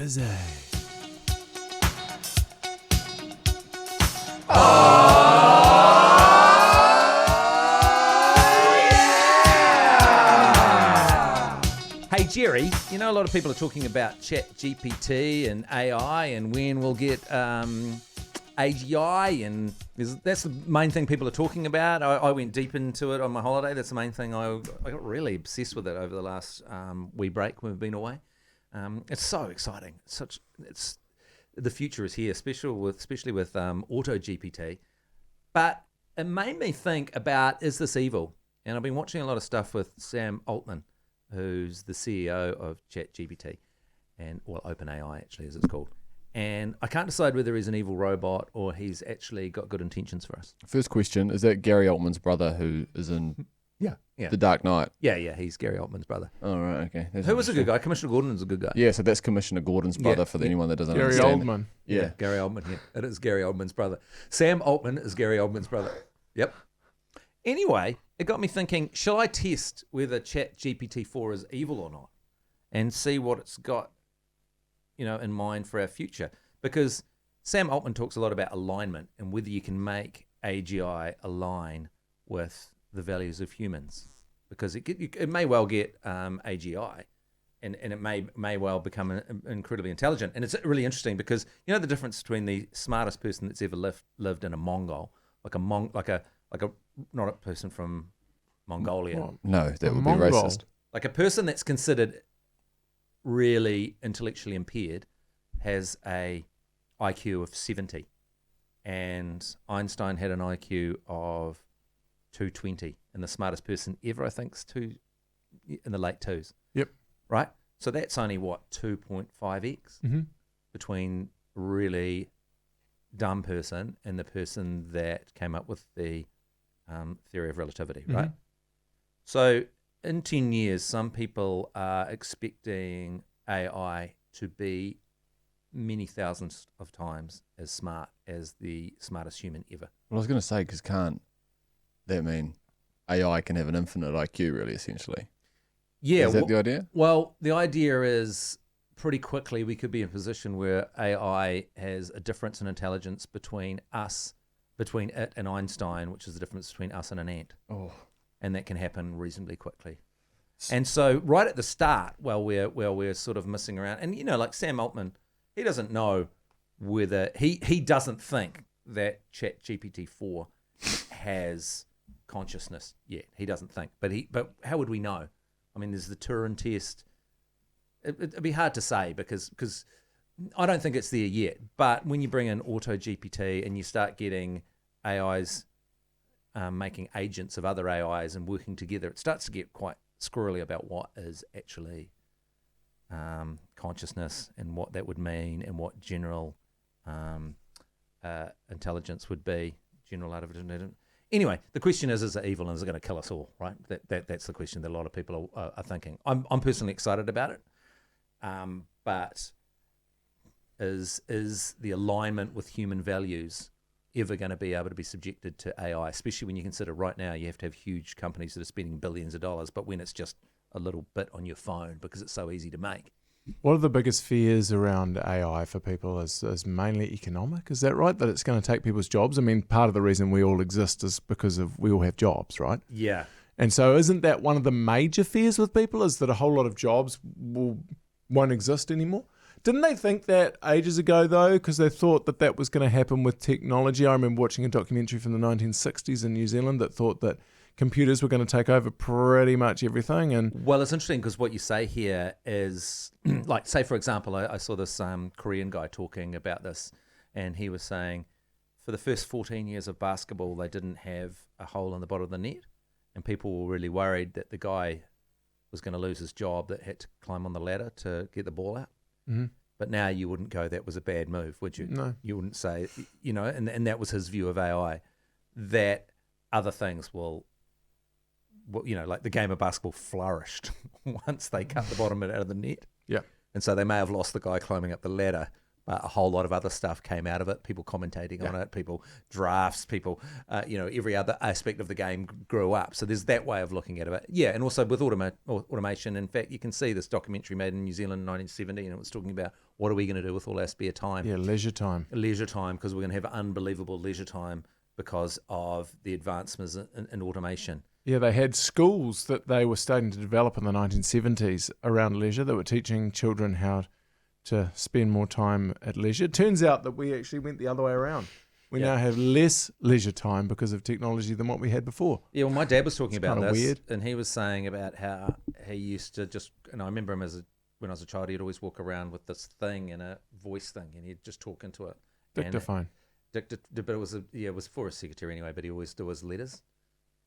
busy. Hey Jerry, you know a lot of people are talking about ChatGPT and AI and when we'll get AGI, and that's the main thing people are talking about. I went deep into it on my holiday. That's the main thing. I got really obsessed with it over the last wee break when we've been away. It's so exciting. It's the future is here, especially with Auto GPT. But it made me think about, is this evil? And I've been watching a lot of stuff with Sam Altman, who's the CEO of ChatGPT, or OpenAI actually, as it's called. And I can't decide whether he's an evil robot or he's actually got good intentions for us. First question, is that Gary Oldman's brother who is in The Dark Knight? Yeah, he's Gary Oldman's brother. Oh, right, okay. That's Who was a good guy? Commissioner Gordon was a good guy. Yeah, so that's Commissioner Gordon's brother for anyone that doesn't Gary understand. Oldman. Yeah. Gary Oldman, yeah. It is Gary Oldman's brother. Sam Altman is Gary Oldman's brother. Yep. Anyway, it got me thinking, shall I test whether ChatGPT-4 is evil or not and see what it's got, in mind for our future? Because Sam Altman talks a lot about alignment and whether you can make AGI align with the values of humans. Because it may well get AGI and it may well become incredibly intelligent. And it's really interesting because the difference between the smartest person that's ever lived in a Mongol, not a person from Mongolia. No, that would be Mongol. racist. Like a person that's considered really intellectually impaired has a IQ of 70, and Einstein had an IQ of 220, and the smartest person ever, I think, is in the late twos. Yep. Right? So that's only 2.5x between really dumb person and the person that came up with the theory of relativity, right? So in 10 years, some people are expecting AI to be many thousands of times as smart as the smartest human ever. Well, I was going to say, because can't that mean AI can have an infinite IQ, really, essentially? Yeah. Is that the idea? Well, the idea is pretty quickly we could be in a position where AI has a difference in intelligence between it and Einstein, which is the difference between us and an ant. Oh. And that can happen reasonably quickly. And so right at the start, while we're sort of messing around, and like Sam Altman, he doesn't know whether he doesn't think that ChatGPT-4 has consciousness yet. He doesn't think, but how would we know? I mean, there's the Turing test. It'd be hard to say because I don't think it's there yet. But when you bring in Auto GPT and you start getting AIs making agents of other AIs and working together, it starts to get quite squirrely about what is actually consciousness and what that would mean and what general intelligence would be, general artificial intelligence. Anyway, the question is it evil and is it going to kill us all, right? That's the question that a lot of people are thinking. I'm personally excited about it, but is the alignment with human values ever going to be able to be subjected to AI, especially when you consider right now you have to have huge companies that are spending billions of dollars, but when it's just a little bit on your phone because it's so easy to make. One of the biggest fears around AI for people is mainly economic. Is that right? That it's going to take people's jobs? I mean, part of the reason we all exist is because we all have jobs, right? Yeah. And so isn't that one of the major fears with people, is that a whole lot of jobs won't exist anymore? Didn't they think that ages ago, though, because they thought that was going to happen with technology? I remember watching a documentary from the 1960s in New Zealand that thought that computers were going to take over pretty much everything. And well, it's interesting because what you say here is, like, say, for example, I saw this Korean guy talking about this, and he was saying for the first 14 years of basketball, they didn't have a hole in the bottom of the net, and people were really worried that the guy was going to lose his job that had to climb on the ladder to get the ball out. Mm-hmm. But now you wouldn't go, that was a bad move, would you? No. You wouldn't say, and that was his view of AI, that other things will, like the game of basketball flourished once they cut the bottom out of the net. Yeah. And so they may have lost the guy climbing up the ladder, But a whole lot of other stuff came out of it. People commentating on it, people drafts, people, every other aspect of the game grew up. So there's that way of looking at it. Yeah, and also with automation, in fact, you can see this documentary made in New Zealand in 1970, and it was talking about what are we going to do with all our spare time? Yeah, leisure time. Leisure time, because we're going to have unbelievable leisure time because of the advancements in automation. Yeah, they had schools that they were starting to develop in the 1970s around leisure that were teaching children how to spend more time at leisure. It turns out that we actually went the other way around. We now have less leisure time because of technology than what we had before. Yeah, well, my dad was talking about this, weird. And he was saying about how he used to just, and I remember him when I was a child, he'd always walk around with this thing and a voice thing, and he'd just talk into it. Dictaphone. But it was for a secretary anyway, but he always do his letters.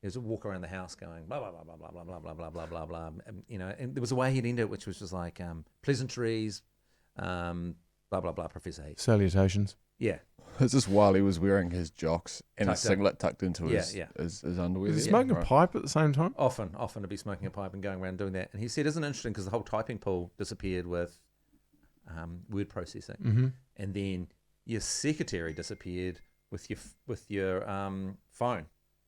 He was walk around the house going blah blah blah blah blah blah blah blah blah blah blah, and there was a way he'd end it, which was just like pleasantries, blah blah blah, Professor Heath. Salutations. Yeah. It's just while he was wearing his jocks and Tucked his singlet tucked into his underwear. Was he smoking a pipe at the same time? Often to be smoking a pipe and going around doing that. And he said, isn't it interesting because the whole typing pool disappeared with word processing, and then your secretary disappeared with your phone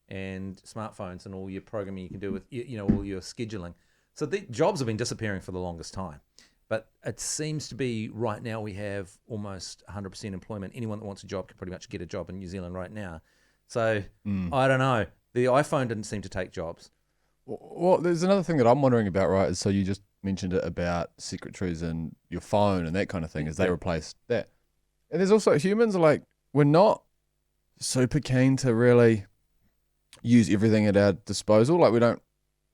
and smartphones and all your programming you can do with all your scheduling. So the jobs have been disappearing for the longest time. But it seems to be right now we have almost 100% employment. Anyone that wants a job can pretty much get a job in New Zealand right now. So I don't know. The iPhone didn't seem to take jobs. Well, there's another thing that I'm wondering about, right? Is so you just mentioned it about secretaries and your phone and that kind of thing as they replaced that. And there's also humans we're not super keen to really use everything at our disposal. We don't.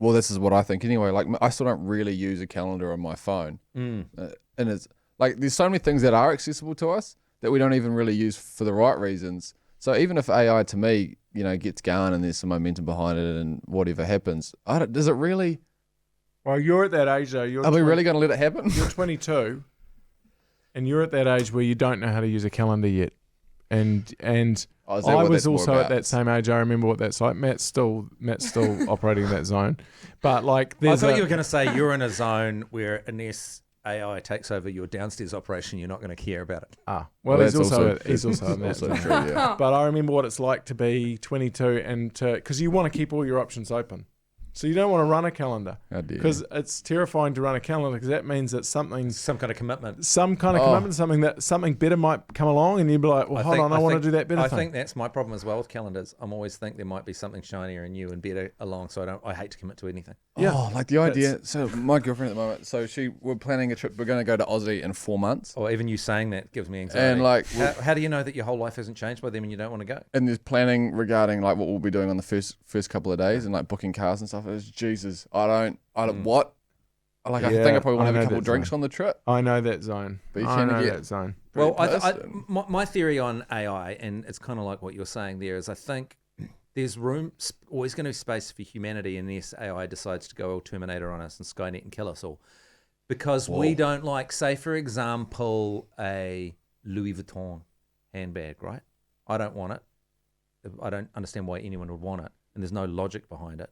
Well, this is what I think anyway. I still don't really use a calendar on my phone. And it's there's so many things that are accessible to us that we don't even really use for the right reasons. So even if AI to me, gets going and there's some momentum behind it and whatever happens, does it really? Well, you're at that age though. Are we really going to let it happen? You're 22, and you're at that age where you don't know how to use a calendar yet. And I was also at that same age. I remember what that's like. Matt's still operating in that zone, but I thought you were going to say you're in a zone where unless AI takes over your downstairs operation, you're not going to care about it. Well, he's also in that zone. True, yeah. But I remember what it's like to be 22 and because you want to keep all your options open. So you don't want to run a calendar because it's terrifying to run a calendar because that means that some kind of commitment, something better might come along and you'd be like, well, hold on, I want to do that better thing. I think that's my problem as well with calendars. I'm always think there might be something shinier and new and better along, so I hate to commit to anything. Yeah. Oh, the idea. So my girlfriend at the moment, we're planning a trip. We're going to go to Aussie in 4 months. Or even you saying that gives me anxiety. And how do you know that your whole life hasn't changed by then when you don't want to go? And there's planning regarding what we'll be doing on the first couple of days and booking cars and stuff. It's Jesus. I don't what? I think I probably want to have a couple of drinks on the trip. I know that zone. But you that zone. Well, my theory on AI, and it's kind of like what you're saying there, is I think there's always going to be space for humanity unless AI decides to go all Terminator on us and Skynet and kill us all. Because we don't say, for example, a Louis Vuitton handbag, right? I don't want it. I don't understand why anyone would want it, and there's no logic behind it.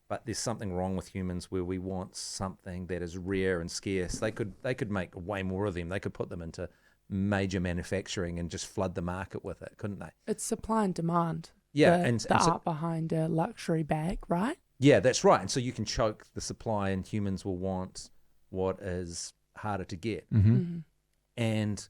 But there's something wrong with humans where we want something that is rare and scarce. They could make way more of them. They could put them into major manufacturing and just flood the market with it, couldn't they? It's supply and demand. Yeah, the art behind a luxury bag, right? Yeah, that's right. And so you can choke the supply, and humans will want what is harder to get. And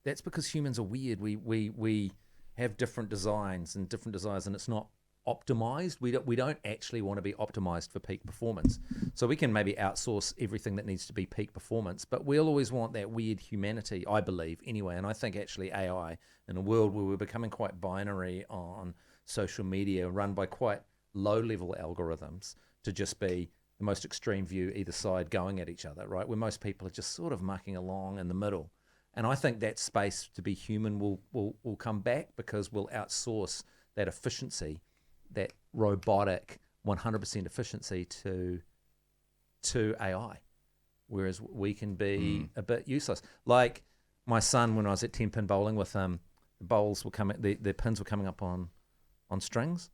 that's because humans are weird. We have different designs and it's not optimized. We don't actually want to be optimized for peak performance. So we can maybe outsource everything that needs to be peak performance, but we'll always want that weird humanity, I believe, anyway. And I think actually AI, in a world where we're becoming quite binary on social media, run by quite low-level algorithms, to just be the most extreme view, either side going at each other, right? Where most people are just sort of mucking along in the middle. And I think that space to be human will come back because we'll outsource that efficiency, that robotic 100% efficiency to AI, whereas we can be a bit useless. Like my son, when I was at 10-pin bowling with him, the bowls were coming, the pins were coming up on strings,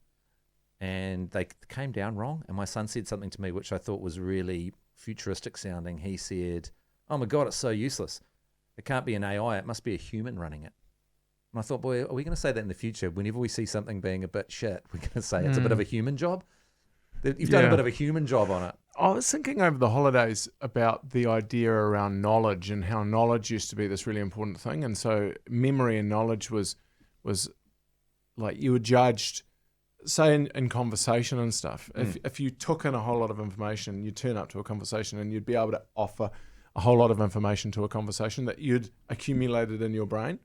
and they came down wrong. And my son said something to me which I thought was really futuristic sounding. He said, "Oh my God, it's so useless." It can't be an AI. It must be a human running it. And I thought, boy, are we going to say that in the future? Whenever we see something being a bit shit, we're going to say it's a bit of a human job. You've done a bit of a human job on it. I was thinking over the holidays about the idea around knowledge and how knowledge used to be this really important thing. And so memory and knowledge was like you were judged, say in conversation and stuff. If you took in a whole lot of information, you'd turn up to a conversation and you'd be able to offer a whole lot of information to a conversation that you'd accumulated in your brain.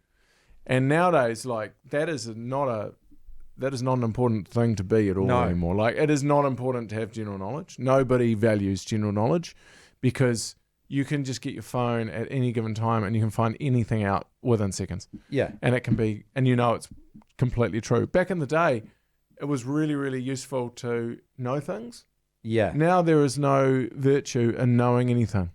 And nowadays, like that is not an important thing to be at all anymore. Like it is not important to have general knowledge. Nobody values general knowledge because you can just get your phone at any given time and you can find anything out within seconds. Yeah. And it can be, and you know it's completely true. Back in the day, it was really, really useful to know things. Yeah. Now there is no virtue in knowing anything.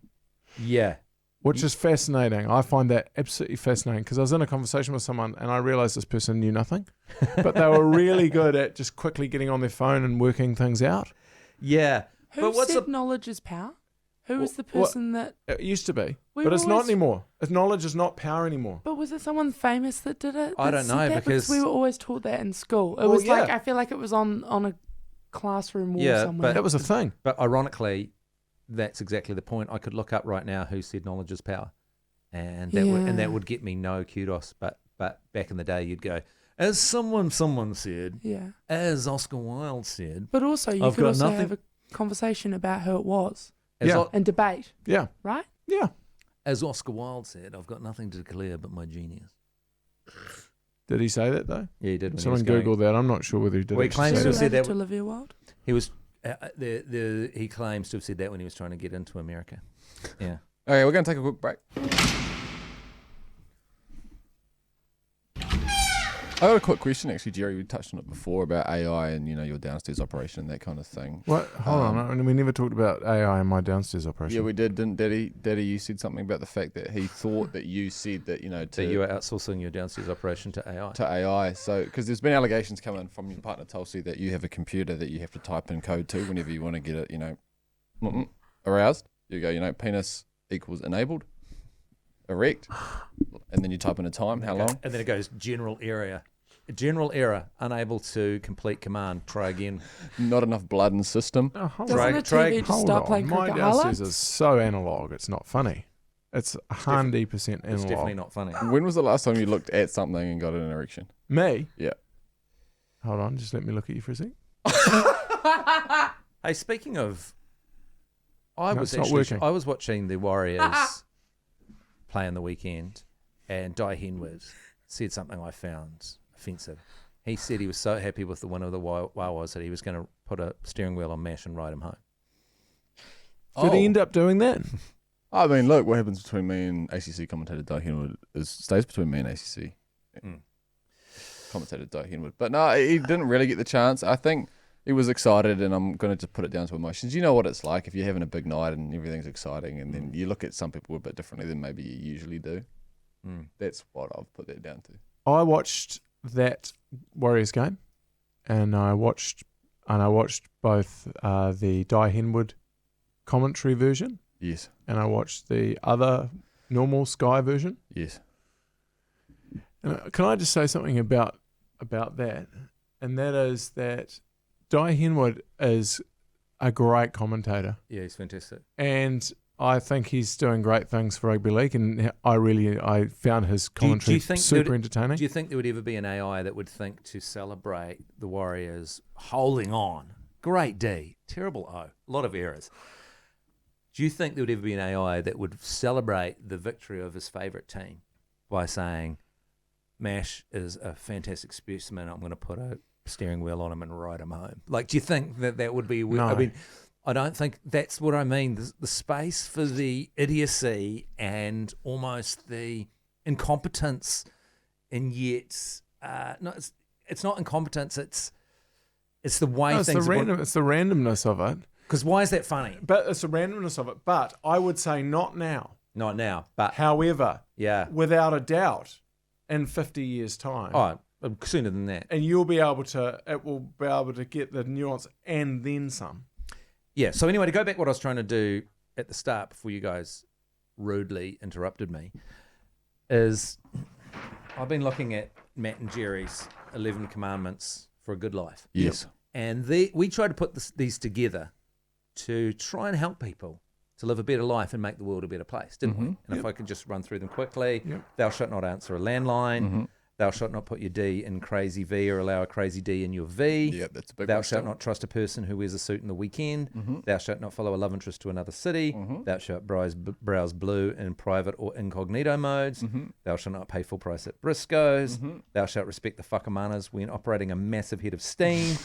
Yeah. Which is fascinating. I find that absolutely fascinating because I was in a conversation with someone and I realized this person knew nothing, but they were really good at just quickly getting on their phone and working things out. Yeah. Who said knowledge is power? Who was the person that... It used to be, We but it's not always- anymore. Knowledge is not power anymore. But was it someone famous that did it? I that don't said know, that? because- we were always taught that in school. It Well, was like, yeah. I feel like it was on a classroom wall Yeah, somewhere. That was a thing. But ironically, that's exactly the point. I could look up right now who said knowledge is power. And that would get me no kudos. But back in the day, you'd go, as someone said, Yeah. as Oscar Wilde said. But also, you I've could got also nothing- have a conversation about who it was As, Yeah. O- and debate, Yeah. right? Yeah. as Oscar Wilde said, I've got nothing to declare but my genius. Did he say that though? Yeah, he did. When Someone he was going, Google that. I'm not sure whether he did. Well, he actually claims say to have that. said that- to Olivia Wilde. He was. He claims to have said that when he was trying to get into America. Yeah. Okay, we're going to take a quick break. I got a quick question actually, Jerry. We touched on it before about AI and your downstairs operation and that kind of thing. What? Hold on. I mean, we never talked about AI in my downstairs operation. Yeah, we did, didn't Daddy? Daddy, you said something about the fact that he thought that you said that So you were outsourcing your downstairs operation to AI. to AI. So because there's been allegations coming from your partner Tulsi that you have a computer that you have to type in code to whenever you want to get it, aroused. You go, penis equals enabled, erect, and then you type in a time, how long. And then it goes general error, unable to complete command. Try again. Not enough blood in the system. Oh, hold Doesn't on. a Drag- TV just Hold start on. playing My cricket downstairs highlights? is so analog. It's not funny. It's 100% It's analog. definitely not funny. When was the last time you looked at something and got an erection? Me? Yeah. Hold on. Just let me look at you for a sec. Hey, speaking of, No, it's not working. I was watching the Warriors play on the weekend, and Di Henwood said something I found offensive. He said he was so happy with the win of the Wawas that he was going to put a steering wheel on Mash and ride him home. Did he end up doing that? I mean, look, what happens between me and ACC commentator Doug Henwood stays between me and ACC commentator Doug Henwood. But no, he didn't really get the chance. I think he was excited, and I'm going to just put it down to emotions. You know what it's like if you're having a big night and everything's exciting, and then you look at some people a bit differently than maybe you usually do. That's what I've put that down to. I watched that Warriors game, and I watched both the Di Henwood commentary version, Yes. and I watched the other normal Sky version. Yes. And can I just say something about that? And that is that Di Henwood is a great commentator, Yeah, he's fantastic. and I think he's doing great things for rugby league. And I found his commentary super entertaining. Do you think there would ever be an AI that would think to celebrate the Warriors holding on? Great D, terrible O, a lot of errors. Do you think there would ever be an AI that would celebrate the victory of his favourite team by saying, Mash is a fantastic specimen, I'm going to put a steering wheel on him and ride him home? Like, do you think that would be... No. I mean, I don't think that's what I mean. The space for the idiocy and almost the incompetence, and yet... no, it's not incompetence, it's the way No, it's things... the randomness of it. Because why is that funny? But it's the randomness of it. But I would say not now. Not now, but... However, yeah. without a doubt, in 50 years' time. Oh, sooner than that. And it will be able to get the nuance and then some. Yeah, so anyway, to go back what I was trying to do at the start before you guys rudely interrupted me, is I've been looking at Matt and Jerry's 11 Commandments for a Good Life. Yes. And we tried to put these together to try and help people to live a better life and make the world a better place, didn't we? And if I could just run through them quickly, thou shalt not answer a landline, thou shalt not put your D in crazy V or allow a crazy D in your V. Yeah, that's a big Thou one shalt still. not trust a person who wears a suit in the weekend. Thou shalt not follow a love interest to another city. Thou shalt browse blue in private or incognito modes. Thou shalt not pay full price at Briscoe's. Thou shalt respect the whakamanas when operating a massive head of steam.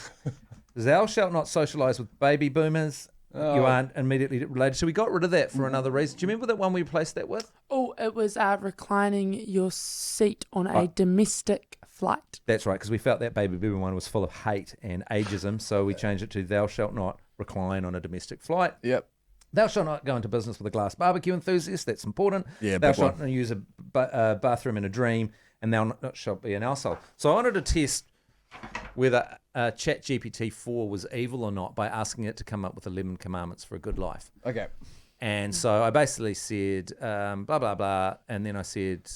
Thou shalt not socialise with baby boomers. You aren't immediately related. So we got rid of that for another reason. Do you remember that one we replaced that with? Oh, it was reclining your seat on a domestic flight. That's right, because we felt that baby boomer one was full of hate and ageism, so we changed it to thou shalt not recline on a domestic flight. Yep. Thou shalt not go into business with a glass barbecue enthusiast. That's important. Yeah, thou big shalt one. not use a bathroom in a dream, and thou not shalt be an arsehole. So I wanted to test whether ChatGPT 4 was evil or not by asking it to come up with 11 commandments for a good life. Okay. And so I basically said, blah, blah, blah. And then I said,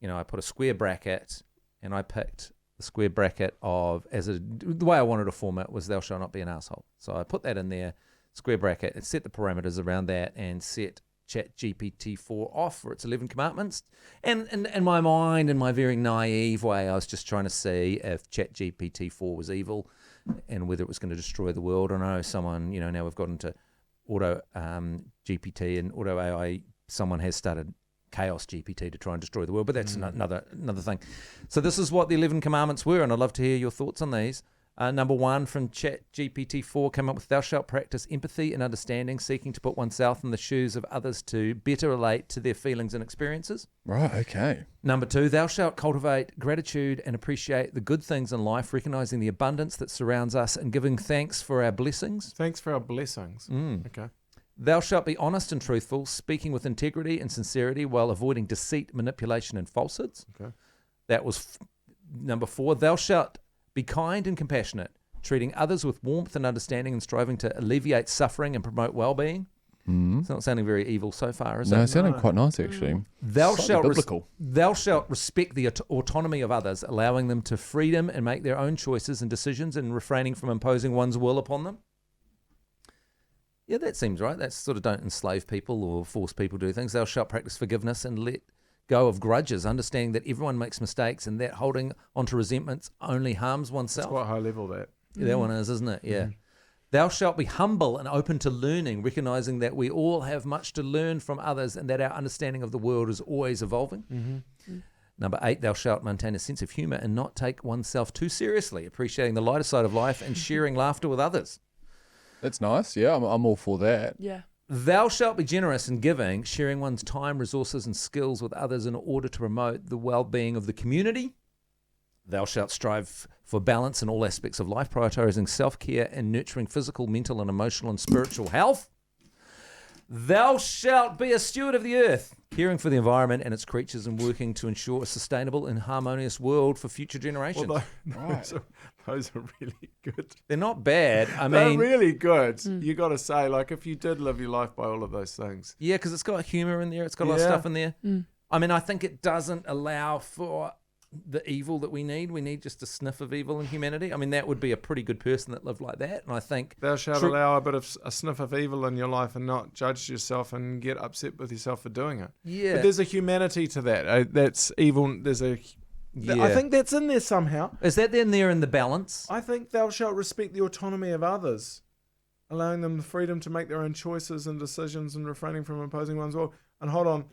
I put a square bracket, and I picked the square bracket of, the way I wanted to form it was thou shalt not be an asshole. So I put that in there, square bracket, and set the parameters around that, and set ChatGPT 4 off for its 11 commandments. And in my mind, in my very naive way, I was just trying to see if ChatGPT 4 was evil and whether it was going to destroy the world. I know someone, now we've got into auto GPT and auto AI, someone has started Chaos GPT to try and destroy the world, but that's another thing. So this is what the 11 commandments were, and I'd love to hear your thoughts on these. Number 1 from ChatGPT 4 came up with thou shalt practice empathy and understanding, seeking to put oneself in the shoes of others to better relate to their feelings and experiences. Right, okay. Number 2, thou shalt cultivate gratitude and appreciate the good things in life, recognizing the abundance that surrounds us and giving thanks for our blessings. Thanks for our blessings. Okay. Thou shalt be honest and truthful, speaking with integrity and sincerity while avoiding deceit, manipulation, and falsehoods. Okay. That was number 4. Thou shalt be kind and compassionate, treating others with warmth and understanding and striving to alleviate suffering and promote well-being. It's not sounding very evil so far, is it? No, it sounded quite nice, actually. Thou Slightly shalt, thou shalt respect the autonomy of others, allowing them to freedom and make their own choices and decisions and refraining from imposing one's will upon them. Yeah, that seems right. That's sort of don't enslave people or force people to do things. Thou shalt practice forgiveness and let go of grudges, understanding that everyone makes mistakes and that holding onto resentments only harms It's oneself. quite high level, that. Yeah, that one is, isn't it? Yeah. Thou shalt be humble and open to learning, recognizing that we all have much to learn from others and that our understanding of the world is always evolving. Number 8, thou shalt maintain a sense of humor and not take oneself too seriously, appreciating the lighter side of life and sharing laughter with others. That's nice. Yeah, I'm all for that. Yeah. Thou shalt be generous in giving, sharing one's time, resources, and skills with others in order to promote the well-being of the community. Thou shalt strive for balance in all aspects of life, prioritizing self-care and nurturing physical, mental, and emotional and spiritual health. Thou shalt be a steward of the earth, caring for the environment and its creatures and working to ensure a sustainable and harmonious world for future generations. Well, those are really good. They're not bad. I They're mean, really good. You got to say, like, if you did live your life by all of those things. yeah, because it's got humor in there. It's got a lot of Yeah. stuff in there. I mean, I think it doesn't allow for the evil that we need. We need just a sniff of evil in humanity. I mean, that would be a pretty good person that lived like that. And I think Thou shalt True. allow a bit of a sniff of evil in your life and not judge yourself and get upset with yourself for doing it. yeah, But there's a humanity to that. That's evil. I think that's in there somehow. is that then there in the balance? I think thou shalt respect the autonomy of others, allowing them the freedom to make their own choices and decisions and refraining from imposing one's will. And hold on,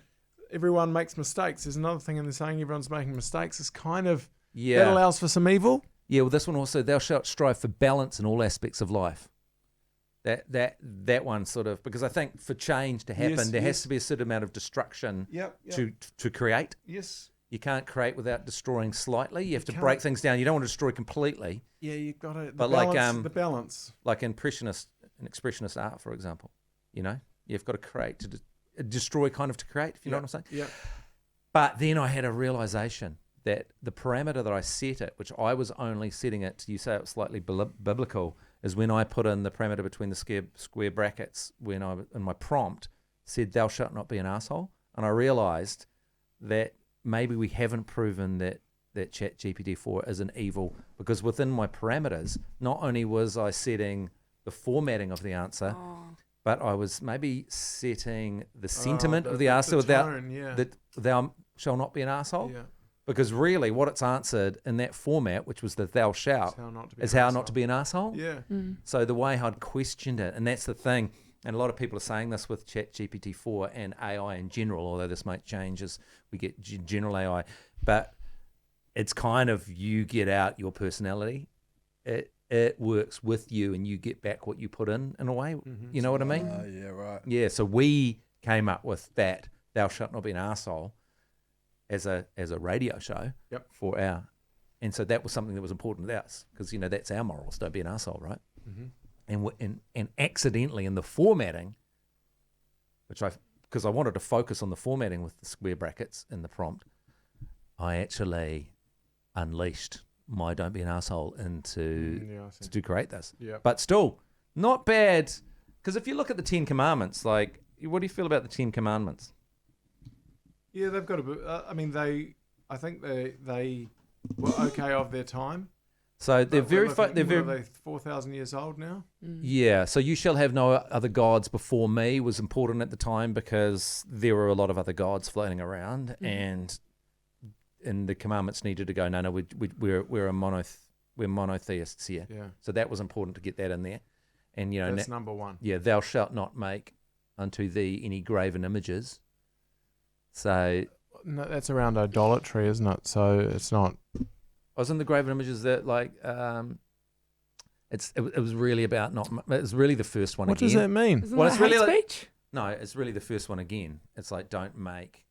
everyone makes mistakes. There's another thing in there saying everyone's making mistakes. It's kind of, that Yeah, allows for some evil. yeah. Well, this one also, thou shalt strive for balance in all aspects of life. That one sort of, because I think for change to happen, Yes, there yes. has to be a certain amount of destruction Yep. to create. Yes. You can't create without destroying slightly. You have to can't. break things down. You don't want to destroy completely, Yeah, you've got to. But like, the balance. like impressionist and expressionist art, for example. You've got to create to destroy, kind of to create. If you know what I'm saying. Yeah. But then I had a realization that the parameter that I set it, which I was only setting it, you say it was slightly biblical, is when I put in the parameter between the square brackets when I in my prompt said thou shalt not be an asshole, and I realized that maybe we haven't proven that ChatGPT 4 is an evil, because within my parameters, not only was I setting the formatting of the answer, but I was maybe setting the sentiment of the answer without tone, that thou shall not be an asshole. Yeah. Because really what it's answered in that format, which was the thou shalt, is how not to be an asshole. Yeah. So the way I'd questioned it, and that's the thing, and a lot of people are saying this with ChatGPT 4 and AI in general, although this might change as we get general AI, but it's kind of you get out your personality. It works with you and you get back what you put in a way. You know what I mean? Yeah, right. Yeah, so we came up with that, thou shalt not be an arsehole, as a radio show for our, and so that was something that was important to us, because that's our morals, don't be an arsehole, right? And accidentally in the formatting, because I wanted to focus on the formatting with the square brackets in the prompt, I actually unleashed my don't be an arsehole to create this. Yeah. But still, not bad, because if you look at the 10 Commandments, like, what do you feel about the 10 Commandments? Yeah, they've got a bit. I think they were okay of their time. So they're very, they're very 4,000 years old now. Yeah. So you shall have no other gods before me was important at the time, because there were a lot of other gods floating around, and the commandments needed to go. No, we're monotheists here. Yeah. So that was important to get that in there, and That's number one. Yeah, thou shalt not make unto thee any graven images. So No, that's around idolatry, isn't it? So it's not. wasn't the graven images that like it was really about not. It was really the first one. What again. does that mean? Isn't Well, that it's really hate like- speech? No, it's really the first one again. It's like, don't make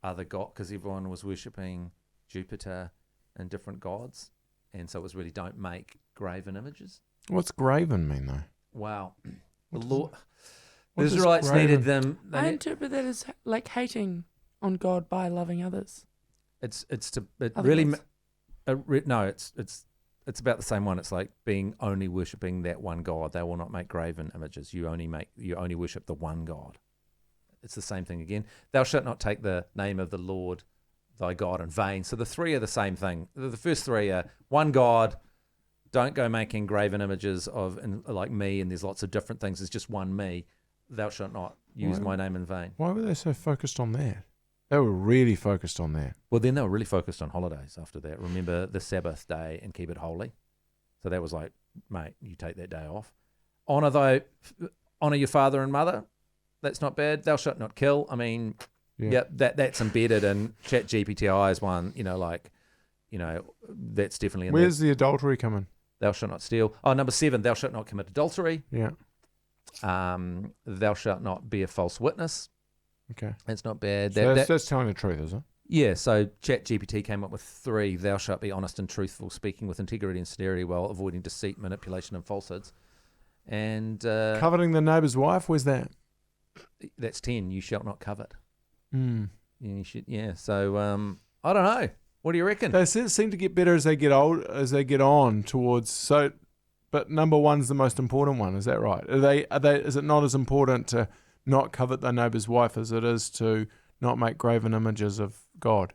other god, because everyone was worshipping Jupiter and different gods, and so it was really don't make graven images. What's graven mean though? Wow, the What does Lord, what the does Israelites needed graven- them. I interpret that as like hating on God by loving others. It's Other really gods. no. It's about the same one. It's like being only worshipping that one God. They will not make graven images. You only worship the one God. It's the same thing again. Thou shalt not take the name of the Lord thy God in vain. So the three are the same thing. The first three are one God. Don't go making graven images of like me, and there's lots of different things. There's just one me. Thou shalt not use my name in vain. Why were they so focused on that? They were really focused on that. Well, then they were really focused on holidays after that. Remember the Sabbath day and keep it holy. So that was like, mate, you take that day off. Honor your father and mother. That's not bad. Thou shalt not kill. I mean, that's embedded in ChatGPT is one. That's definitely in Where's the adultery coming? Thou shalt not steal. Oh, number 7, thou shalt not commit adultery. Yeah. Thou shalt not be a false witness. Okay. That's not bad. So that's telling the truth, is it? Yeah, so ChatGPT came up with 3. Thou shalt be honest and truthful, speaking with integrity and sincerity while avoiding deceit, manipulation, and falsehoods. And Coveting the neighbour's wife, where's that? that's 10. You shalt not covet. Hmm. Yeah, you should. Yeah. So I don't know. What do you reckon? They seem to get better as they get old, as they get on towards. So, but number one's the most important one. Is that right? Are they? Is it not as important to not covet thy neighbour's wife as it is to not make graven images of God?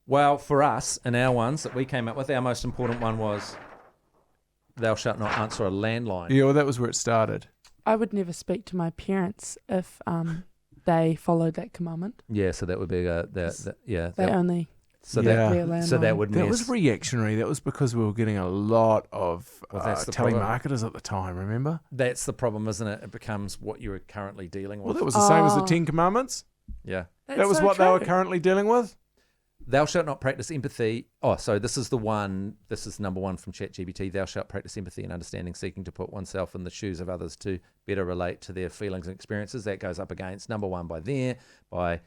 Well, for us and our ones that we came up with, our most important one was thou shalt not answer a landline. Yeah, well, that was where it started. I would never speak to my parents if they followed that commandment. Yeah, so that would be They only so Yeah. that be a landline. so that would That mess. was reactionary. That was because we were getting a lot of Well, that's the problem. telemarketers at the time, remember? That's the problem, isn't it? It becomes what you're currently dealing with. Well, that was the same as the Oh. 10 Commandments. Yeah. That's That was so what they were true. currently dealing with. Thou shalt not practice empathy. Oh, so this is the one. This is number 1 from ChatGPT. Thou shalt practice empathy and understanding, seeking to put oneself in the shoes of others to better relate to their feelings and experiences. That goes up against number 1 by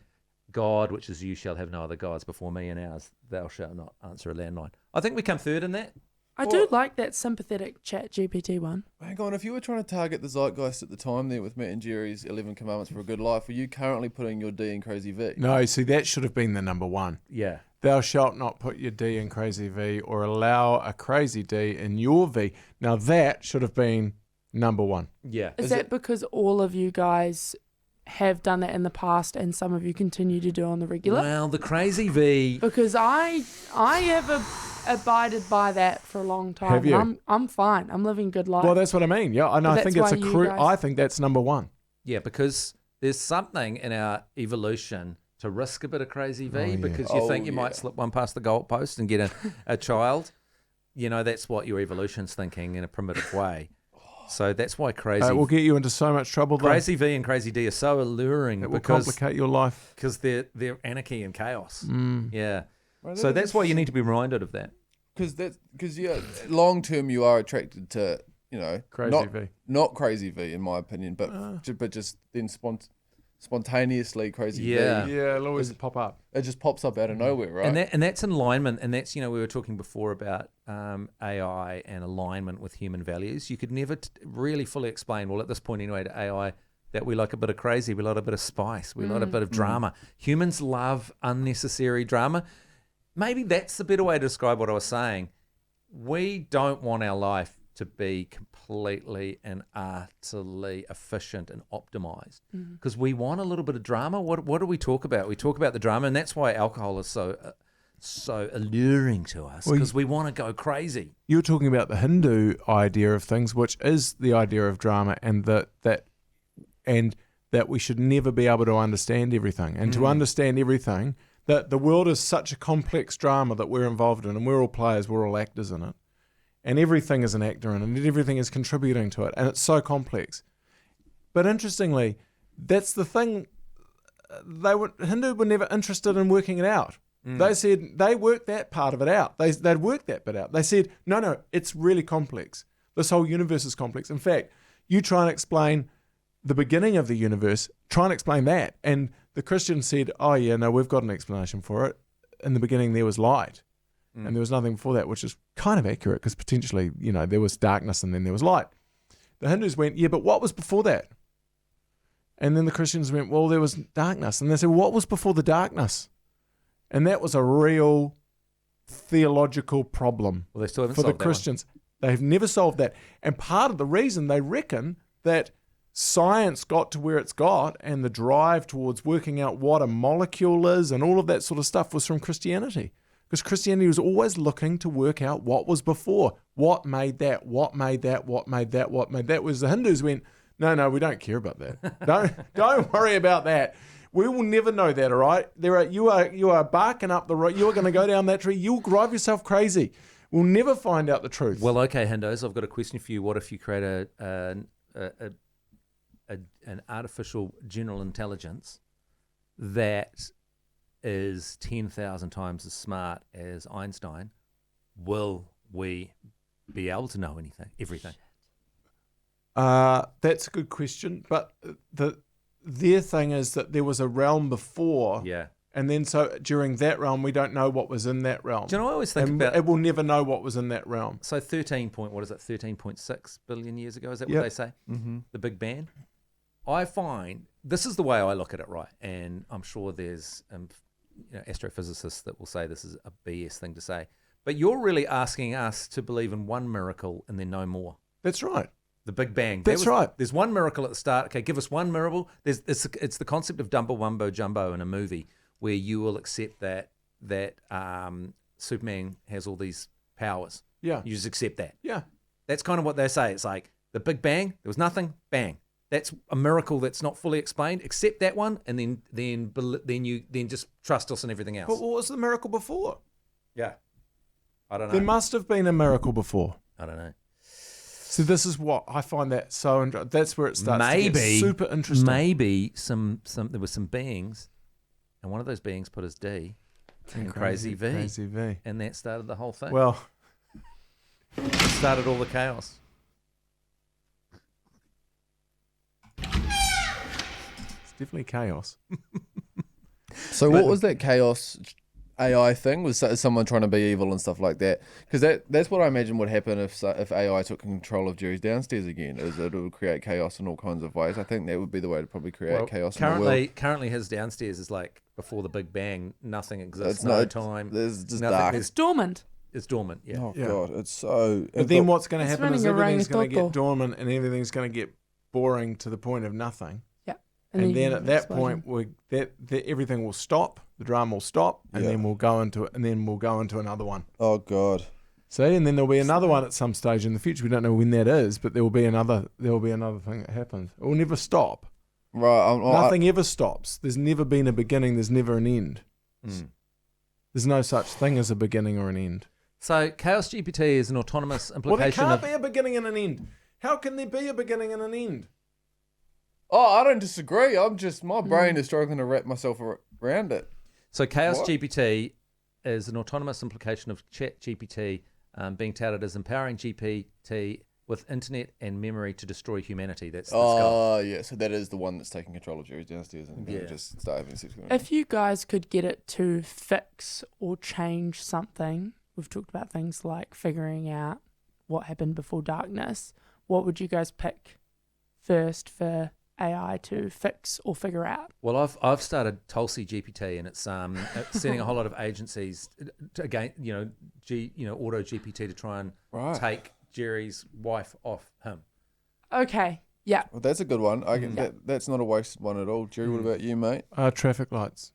God, which is you shall have no other gods before me, and ours, thou shalt not answer a landline. I think we come third in that. I do like that sympathetic chat GPT one. Hang on, if you were trying to target the zeitgeist at the time there with Matt and Jerry's 11 Commandments for a Good Life, were you currently putting your D in Crazy V? No, see, that should have been the number 1. Yeah. Thou shalt not put your D in crazy V or allow a crazy D in your V. Now that should have been number 1. Yeah. Is that because all of you guys have done that in the past and some of you continue to do on the regular? Well, the crazy V. Because I have abided by that for a long time. Have you? And I'm fine. I'm living good life. Well, that's what I mean. Yeah, and But I think that's it's why you I guys- think that's number one. Yeah, because there's something in our evolution to risk a bit of crazy V Oh, yeah. because you think you might slip one past the goalpost and get a child. You know, that's what your evolution's thinking in a primitive way. So that's why crazy It will get you into so much trouble. Though. Crazy V and Crazy D are so alluring It will because complicate your life. they're anarchy and chaos. Mm. Yeah. Right, So that's why you need to be reminded of that. Because long term you are attracted to Crazy V. not crazy V in my opinion, but just then spontaneously crazy Yeah. V. Yeah, it'll always pop up. It just pops up out of nowhere, right? And that's in alignment, and that's, we were talking before about AI and alignment with human values. You could never really fully explain, well, at this point anyway, to AI, that we like a bit of crazy, we like a bit of spice, we like a bit of drama. Humans love unnecessary drama. Maybe that's the better way to describe what I was saying. We don't want our life to be completely and utterly efficient and optimized because we want a little bit of drama. What do we talk about? We talk about the drama, and that's why alcohol is so alluring to us, because we want to go crazy. You're talking about the Hindu idea of things, which is the idea of drama, and that we should never be able to understand everything, and to understand everything, that the world is such a complex drama that we're involved in, and we're all players, we're all actors in it. And everything is an actor in it, and everything is contributing to it, and it's so complex. But interestingly, that's the thing. Hindu were never interested in working it out. They said they worked that part of it out. They'd worked that bit out. They said, no, it's really complex. This whole universe is complex. In fact, you try and explain the beginning of the universe, try and explain that. And the Christians said, oh yeah, no, we've got an explanation for it. In the beginning, there was light. And there was nothing before that, which is kind of accurate because potentially, there was darkness and then there was light. The Hindus went, yeah, but what was before that? And then the Christians went, well, there was darkness. And they said, what was before the darkness? And that was a real theological problem Well, they still haven't for the solved that one. Christians. They've never solved that. And part of the reason they reckon that science got to where it's got and the drive towards working out what a molecule is and all of that sort of stuff was from Christianity. Because Christianity was always looking to work out what was before. What made that? What made that? What made that? What made that? Was the Hindus went, no, we don't care about that. Don't worry about that. We will never know that, all right? You are barking up the road. You are going to go down that tree. You'll drive yourself crazy. We'll never find out the truth. Well, okay, Hindus, I've got a question for you. What if you create an artificial general intelligence that is 10,000 times as smart as Einstein? Will we be able to know everything? That's a good question. But their thing is that there was a realm before. Yeah. And then so during that realm, we don't know what was in that realm. Do you know, I always think and about it will never know what was in that realm. So 13.6 billion years ago, is that Yep. what they say? Mm-hmm. The Big Bang? I find, this is the way I look at it, right? And I'm sure there's astrophysicists that will say this is a BS thing to say. But you're really asking us to believe in one miracle and then no more. That's right. The Big Bang. That's right. There's one miracle at the start. Okay, give us one miracle. It's the concept of Dumbo Wumbo Jumbo in a movie where you will accept that Superman has all these powers. Yeah. You just accept that. Yeah. That's kind of what they say. It's like the Big Bang, there was nothing, bang. That's a miracle that's not fully explained. Accept that one, and then you just trust us and everything else. But what was the miracle before? Yeah, I don't know. There must have been a miracle before. I don't know. So this is what I find that so. That's where it starts to Maybe get super interesting. Maybe there were some beings, and one of those beings put his D in Crazy V, Crazy V, and that started the whole thing. Well, it started all the chaos. it's definitely chaos. So what was that chaos AI thing? Was someone trying to be evil and stuff like that? Because that's what I imagine would happen if AI took control of Jerry's downstairs again. Is it would create chaos in all kinds of ways. I think that would be the way to probably create chaos in the world. Currently, his downstairs is like before the Big Bang. Nothing exists. It's No not- time. There's just nothing. dark. It's dormant. It's dormant. Yeah. Oh Yeah. god, it's so. But then what's going to It's happen is running around everything's going to Toto. get dormant and everything's going to get boring to the point of nothing. Yeah. And then you at get that explosion. point, everything will stop. The drama will stop, and Yeah. then we'll go into it, and then we'll go into another one. Oh God. See, and then there'll be another one at some stage in the future. We don't know when that is, but there will be another thing that happens. It will never stop. Right. Nothing ever stops. There's never been a beginning. There's never an end. Mm. There's no such thing as a beginning or an end. So Chaos GPT is an autonomous Well, there implication can't of... be a beginning and an end. How can there be a beginning and an end? I don't disagree. My brain is struggling to wrap myself around it. So Chaos What? GPT is an autonomous implication of Chat GPT being touted as empowering GPT with internet and memory to destroy humanity. That's the scope. Oh, yeah. So that is the one that's taking control of Jerry's downstairs and Yeah. just start having sex with him. If you guys could get it to fix or change something, we've talked about things like figuring out what happened before darkness. What would you guys pick first for AI to fix or figure out? Well, I've started Tulsi GPT, and it's sending a whole lot of agencies to, again, Auto GPT to try and Right. take Jerry's wife off him. Okay, yeah. Well, that's a good one. That's not a wasted one at all. Jerry, what about you, mate? Traffic lights.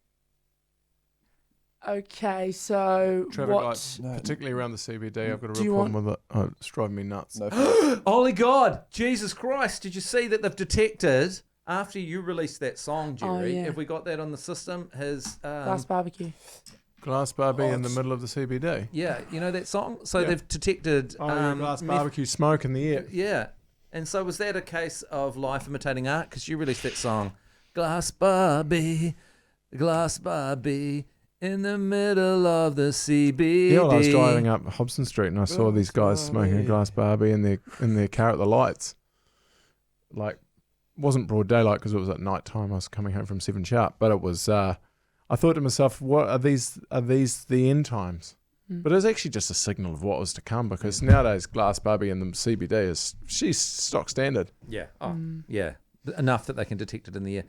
Okay, so Traffic what? lights, particularly around the CBD. I've got a Do real you problem with it. Oh, it's driving me nuts. No. Holy God, Jesus Christ! Did you see that they've detected after you released that song, Jerry? Oh, yeah. Have we got that on the system? His Glass barbecue. Glass barbie in the middle of the CBD. yeah, you know that song. So Yeah. they've detected Glass barbecue smoke in the air. Yeah. And so was that a case of life imitating art? Because you released that song, Glass Barbie, in the middle of the CBD. Yeah, well, I was driving up Hobson Street and I saw these guys smoking a glass barbie in their car at the lights. Like, wasn't broad daylight because it was at night time. I was coming home from 7 sharp, but it was. I thought to myself, "What are these? Are these the end times?" But it was actually just a signal of what was to come because nowadays glass barbie in the CBD she's stock standard. Yeah. Oh, yeah. Enough that they can detect it in the air.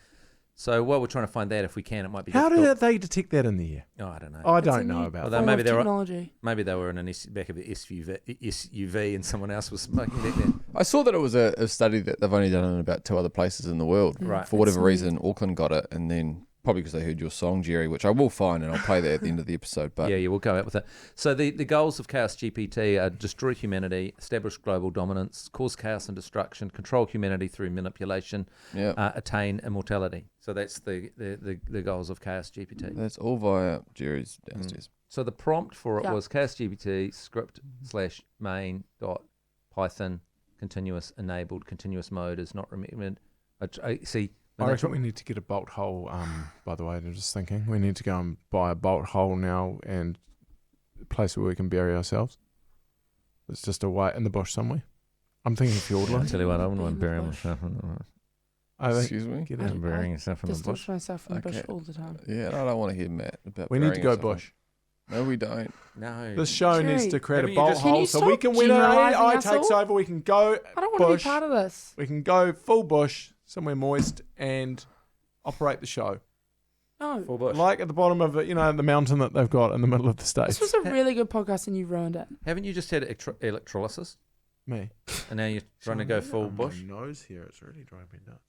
So while we're trying to find that, if we can, it might be How difficult. did they detect that in the air? Oh, I don't know. I It's don't a know new about Well, that. then form maybe of they were- technology. Maybe they were in an back of the SUV and someone else was smoking back there. I saw that it was a study that they've only done in about 2 other places in the world. Right. For whatever It's reason, Auckland got it, and then probably because they heard your song, Jerry, which I will find and I'll play that at the end of the episode. But Yeah, we'll go out with it. So the goals of Chaos GPT are destroy humanity, establish global dominance, cause chaos and destruction, control humanity through manipulation, yeah, attain immortality. So that's the goals of Chaos GPT. that's all via Jerry's downstairs. So the prompt for it Yeah. was Chaos GPT script/main.python continuous enabled continuous mode is not remembered. See. I reckon we need to get a bolt hole. By the way, I'm just thinking we need to go and buy a bolt hole now and a place where we can bury ourselves. It's just away in the bush somewhere. I'm thinking I'll Fiordland. tell you what, I wouldn't want to In the bury bush. myself in the I think Excuse me? get I- it. burying yourself in the Distance bush. myself from the bush Okay. all the time. Yeah, I don't want to hear Matt about. We need to burying go ourselves. bush. No, we don't. No. This show needs Jerry, to create haven't a you bolt just- Can hole you so stop we can when generalising AI us takes all? over, we can go I don't want to bush. be part of this. We can go full bush somewhere moist and operate the show. No. Full bush. Like at the bottom of it, the mountain that they've got in the middle of the This States. was a really good podcast and you ruined it. Haven't you just had electrolysis Me. and now you're trying to go full On bush? My nose here, it's really driving me nuts.